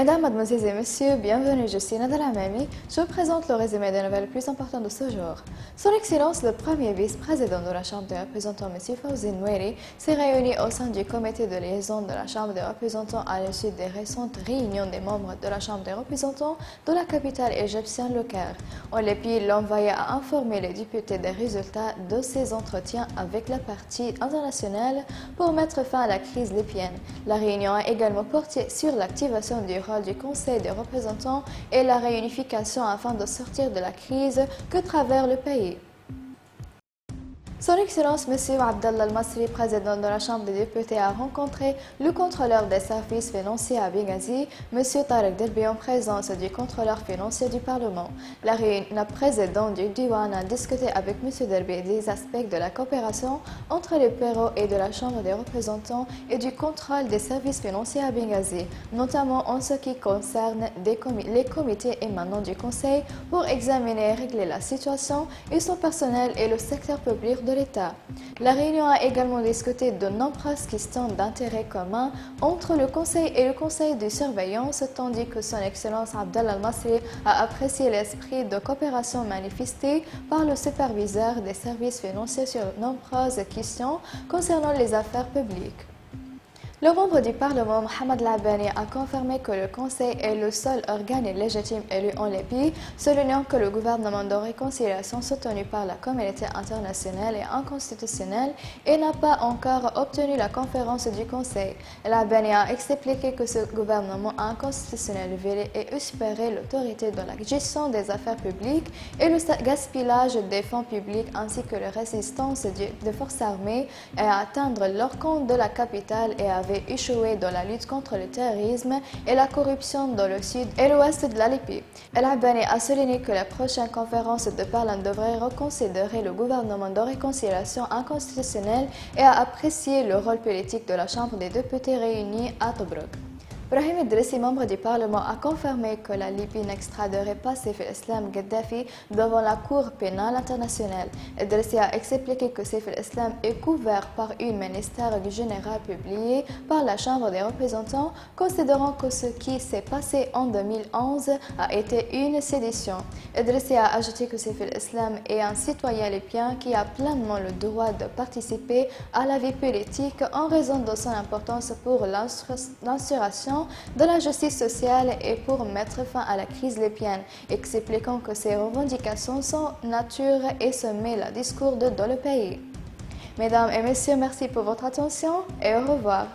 Mesdames, Mademoiselles et Messieurs, bienvenue, je suis Nada Lamami. Je vous présente le résumé des nouvelles les plus importantes de ce jour. Son Excellence, le premier vice-président de la Chambre des représentants, M. Fawzi Noueri, s'est réuni au sein du comité de liaison de la Chambre des représentants à l'issue des récentes réunions des membres de la Chambre des représentants de la capitale égyptienne, le Caire. En dépit, l'envoyé a informé les députés des résultats de ses entretiens avec la partie internationale pour mettre fin à la crise libyenne. La réunion a également porté sur l'activation du rôle du Conseil des représentants et la réunification afin de sortir de la crise que traverse le pays. Son Excellence M. Abdallah Al-Masri, président de la Chambre des députés, a rencontré le contrôleur des services financiers à Benghazi, M. Tarek Delbi, en présence du contrôleur financier du Parlement. La présidente du Diwan a discuté avec M. Delbi des aspects de la coopération entre les bureaux et de la Chambre des représentants et du contrôle des services financiers à Benghazi, notamment en ce qui concerne les comités émanant du Conseil pour examiner et régler la situation et son personnel et le secteur public de l'État. La réunion a également discuté de nombreuses questions d'intérêt commun entre le Conseil et le Conseil de surveillance, tandis que Son Excellence Abdallah Al-Masri a apprécié l'esprit de coopération manifesté par le superviseur des services financiers sur de nombreuses questions concernant les affaires publiques. Le membre du Parlement, Mohamed Labani, a confirmé que le Conseil est le seul organe légitime élu en Libye, soulignant que le gouvernement de réconciliation soutenu par la communauté internationale est inconstitutionnel et n'a pas encore obtenu la conférence du Conseil. Labani a expliqué que ce gouvernement inconstitutionnel voulait et espérait l'autorité dans la gestion des affaires publiques et le gaspillage des fonds publics ainsi que la résistance des forces armées à atteindre leur compte de la capitale et avait échoué dans la lutte contre le terrorisme et la corruption dans le sud et l'ouest de la Libye. El Abani a souligné que la prochaine conférence de Berlin devrait reconsidérer le gouvernement de réconciliation inconstitutionnel et a apprécié le rôle politique de la Chambre des députés réunie à Tobruk. Brahim Idrissi, membre du Parlement, a confirmé que la Libye n'extraderait pas Saif al-Islam Gaddafi devant la Cour pénale internationale. Idrissi a expliqué que Saif al-Islam est couvert par un ministère du général publié par la Chambre des représentants, considérant que ce qui s'est passé en 2011 a été une sédition. Idrissi a ajouté que Saif al-Islam est un citoyen libyen qui a pleinement le droit de participer à la vie politique en raison de son importance pour l'instauration de la justice sociale et pour mettre fin à la crise libyenne, expliquant que ces revendications sont nature et semer le discours dans le pays. Mesdames et messieurs, merci pour votre attention et au revoir.